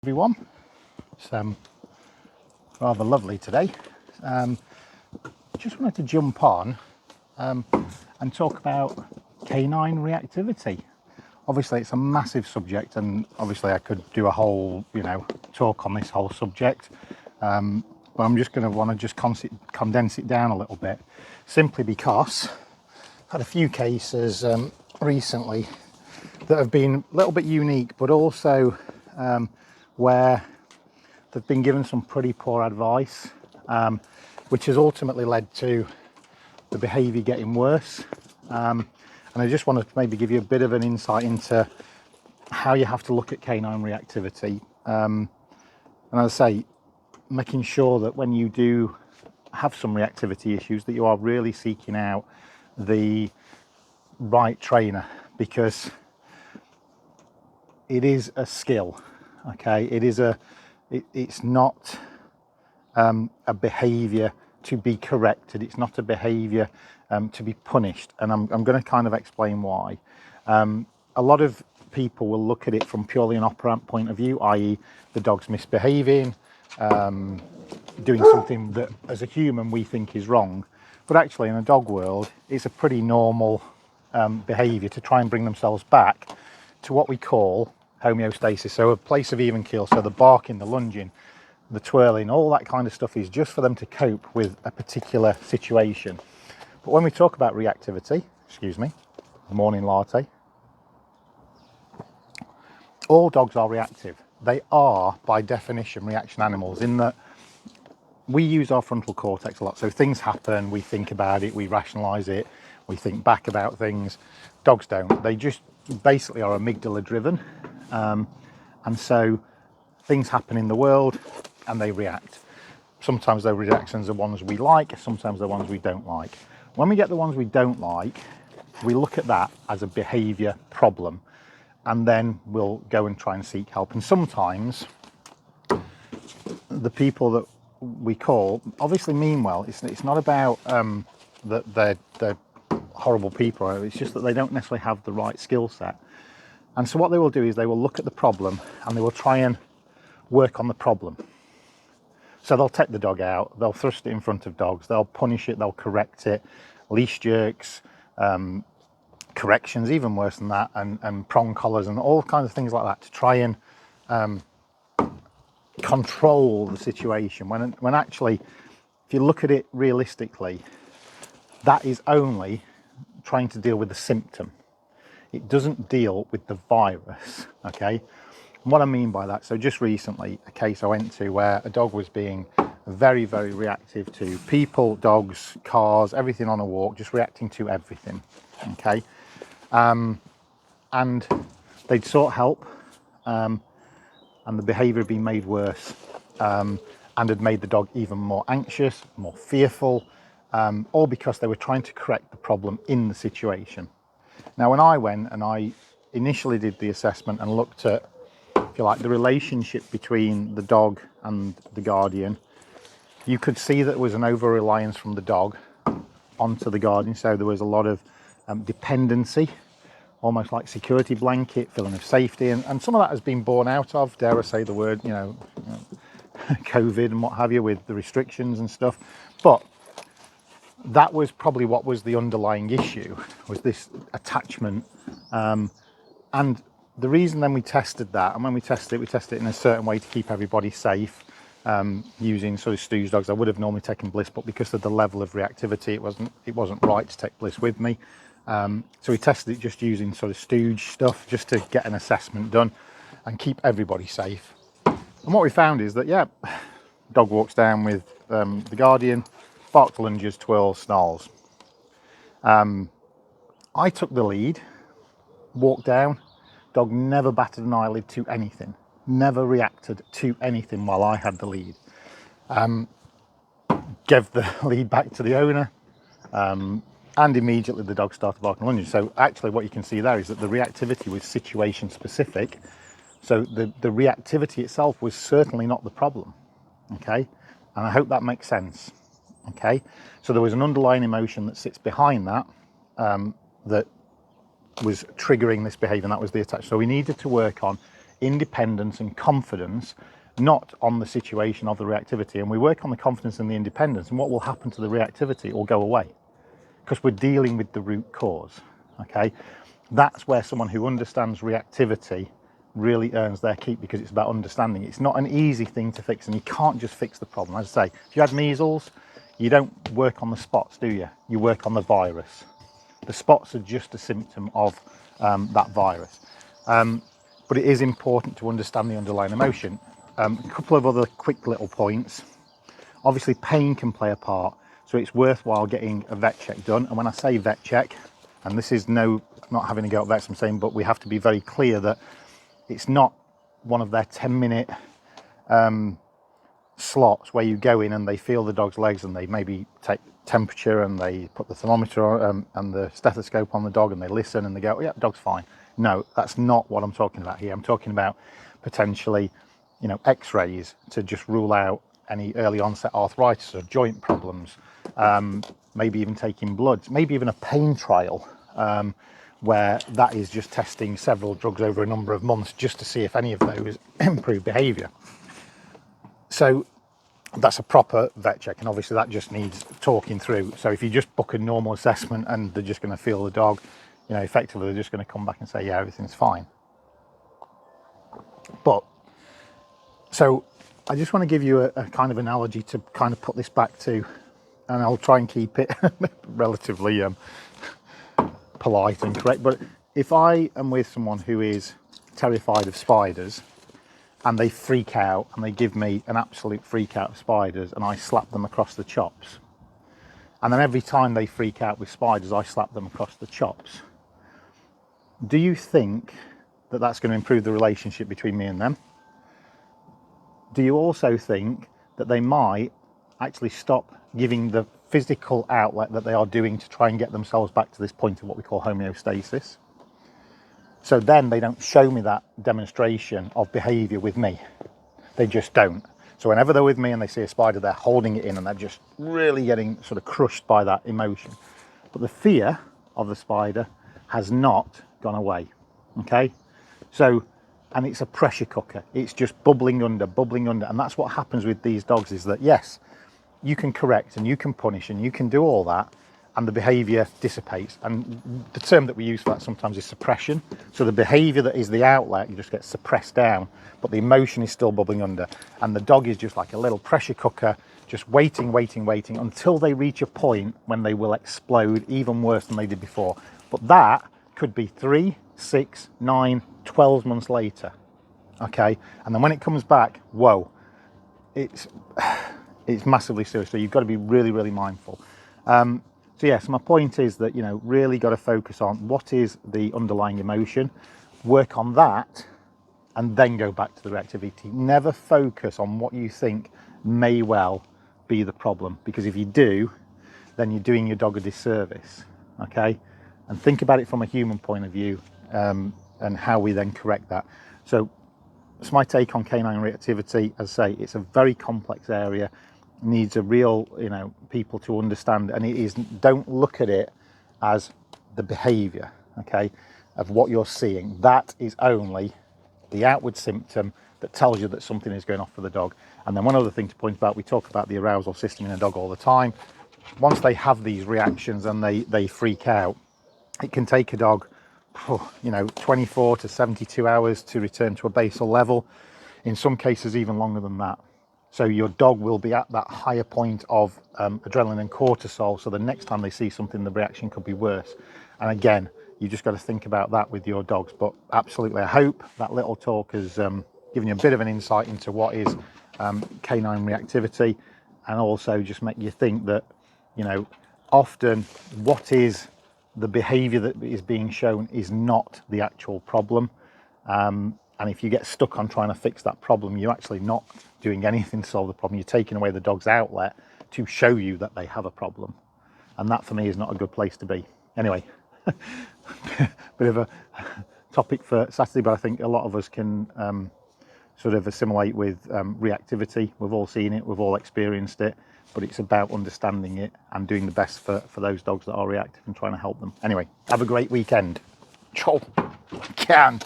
Everyone, it's rather lovely today. Just wanted to jump on and talk about canine reactivity. Obviously it's a massive subject, and obviously I could do a whole talk on this whole subject, but I'm just going to want to just condense it down a little bit, simply because I've had a few cases recently that have been a little bit unique, but also where they've been given some pretty poor advice, which has ultimately led to the behaviour getting worse. And I just wanted to maybe give you a bit of an insight into how you have to look at canine reactivity. And as I say, making sure that when you do have some reactivity issues, that you are really seeking out the right trainer, because it is a skill. Okay, it's not a behaviour to be corrected. It's not a behaviour to be punished, and I'm going to kind of explain why. A lot of people will look at it from purely an operant point of view, i.e. the dog's misbehaving, doing something that as a human we think is wrong, but actually in a dog world it's a pretty normal behaviour to try and bring themselves back to what we call homeostasis, so a place of even keel. So the barking, the lunging, the twirling, all that kind of stuff is just for them to cope with a particular situation. But when we talk about reactivity, excuse me, morning latte, all dogs are reactive. They are by definition reaction animals, in that we use our frontal cortex a lot. So things happen, we think about it, we rationalize it, we think back about things. Dogs don't. They just basically are amygdala driven. And so things happen in the world and they react. Sometimes those reactions are ones we like, sometimes they're ones we don't like. When we get the ones we don't like, we look at that as a behaviour problem, and then we'll go and try and seek help. And sometimes the people that we call obviously mean well. It's not about that they're horrible people. It's just that they don't necessarily have the right skill set. And so what they will do is they will look at the problem and they will try and work on the problem. So they'll take the dog out, they'll thrust it in front of dogs, they'll punish it, they'll correct it, leash jerks, corrections, even worse than that, and prong collars and all kinds of things like that to try and control the situation. When actually, if you look at it realistically, that is only trying to deal with the symptom. It doesn't deal with the virus, okay? And what I mean by that, so just recently, a case I went to where a dog was being very, very reactive to people, dogs, cars, everything on a walk, just reacting to everything, okay? And they'd sought help, and the behaviour had been made worse, and had made the dog even more anxious, more fearful, all because they were trying to correct the problem in the situation. Now, when I went and I initially did the assessment and looked at, if you like, the relationship between the dog and the guardian, you could see that there was an over-reliance from the dog onto the guardian. So there was a lot of dependency, almost like security blanket, feeling of safety. And some of that has been borne out of, dare I say the word, COVID and what have you, with the restrictions and stuff. But that was probably what was the underlying issue, was this attachment. And the reason then we tested that, and when we tested it in a certain way to keep everybody safe, using sort of stooge dogs. I would have normally taken Bliss, but because of the level of reactivity, it wasn't right to take Bliss with me. So we tested it just using sort of stooge stuff, just to get an assessment done and keep everybody safe. And what we found is that, yeah, dog walks down with the guardian, barks, lunges, twirls, snarls. I took the lead, walked down, dog never batted an eyelid to anything, never reacted to anything while I had the lead. Gave the lead back to the owner, and immediately the dog started barking and lunging. So actually what you can see there is that the reactivity was situation specific. So the reactivity itself was certainly not the problem, okay? And I hope that makes sense, okay? So there was an underlying emotion that sits behind that, that was triggering this behaviour, and that was the attachment. So we needed to work on independence and confidence, not on the situation of the reactivity. And we work on the confidence and the independence, and what will happen to the reactivity will go away because we're dealing with the root cause. Okay, that's where someone who understands reactivity really earns their keep, because it's about understanding. It's not an easy thing to fix, and you can't just fix the problem. As I say, if you had measles, you don't work on the spots, do you? You work on the virus. The spots are just a symptom of that virus. But it is important to understand the underlying emotion. A couple of other quick little points. Obviously, pain can play a part, so it's worthwhile getting a vet check done. And when I say vet check, and this is not having to go at vets, I'm saying, but we have to be very clear that it's not one of their 10-minute slots where you go in and they feel the dog's legs and they maybe take temperature and they put the thermometer on, and the stethoscope on the dog, and they listen and they go, oh, yeah, dog's fine. No, that's not what I'm talking about here. I'm talking about potentially, x-rays to just rule out any early onset arthritis or joint problems, maybe even taking bloods, maybe even a pain trial, where that is just testing several drugs over a number of months just to see if any of those improve behaviour. So that's a proper vet check, and obviously that just needs talking through. So if you just book a normal assessment and they're just going to feel the dog, effectively they're just going to come back and say, yeah, everything's fine. But so I just want to give you a kind of analogy to kind of put this back to, and I'll try and keep it relatively polite and correct. But if I am with someone who is terrified of spiders and they freak out and they give me an absolute freak out of spiders, and I slap them across the chops, and then every time they freak out with spiders I slap them across the chops, do you think that that's going to improve the relationship between me and them? Do you also think that they might actually stop giving the physical outlet that they are doing to try and get themselves back to this point of what we call homeostasis? So then they don't show me that demonstration of behaviour with me. They just don't. So whenever they're with me and they see a spider, they're holding it in and they're just really getting sort of crushed by that emotion. But the fear of the spider has not gone away. Okay? So, and it's a pressure cooker. It's just bubbling under. And that's what happens with these dogs, is that, yes, you can correct and you can punish and you can do all that, and the behaviour dissipates. And the term that we use for that sometimes is suppression. So the behaviour that is the outlet, you just get suppressed down, but the emotion is still bubbling under. And the dog is just like a little pressure cooker, just waiting until they reach a point when they will explode even worse than they did before. But that could be 3, 6, 9, 12 months later. Okay, and then when it comes back, whoa, it's massively serious. So you've got to be really, really mindful. So yes, my point is that, really got to focus on what is the underlying emotion, work on that, and then go back to the reactivity. Never focus on what you think may well be the problem, because if you do, then you're doing your dog a disservice. Okay, and think about it from a human point of view, and how we then correct that. So it's my take on canine reactivity. As I say, it's a very complex area, needs a real, people to understand, and it is, don't look at it as the behavior, okay, of what you're seeing. That is only the outward symptom that tells you that something is going off for the dog. And then one other thing to point out, we talk about the arousal system in a dog all the time. Once they have these reactions and they freak out, it can take a dog 24 to 72 hours to return to a basal level, in some cases even longer than that. So your dog will be at that higher point of adrenaline and cortisol, so the next time they see something, the reaction could be worse. And again, you just got to think about that with your dogs. But absolutely, I hope that little talk has given you a bit of an insight into what is canine reactivity, and also just make you think that, often what is the behaviour that is being shown is not the actual problem. And if you get stuck on trying to fix that problem, you're actually not doing anything to solve the problem. You're taking away the dog's outlet to show you that they have a problem. And that, for me, is not a good place to be. Anyway, bit of a topic for Saturday, but I think a lot of us can sort of assimilate with reactivity. We've all seen it, we've all experienced it, but it's about understanding it and doing the best for those dogs that are reactive and trying to help them. Anyway, have a great weekend. Ciao. Can.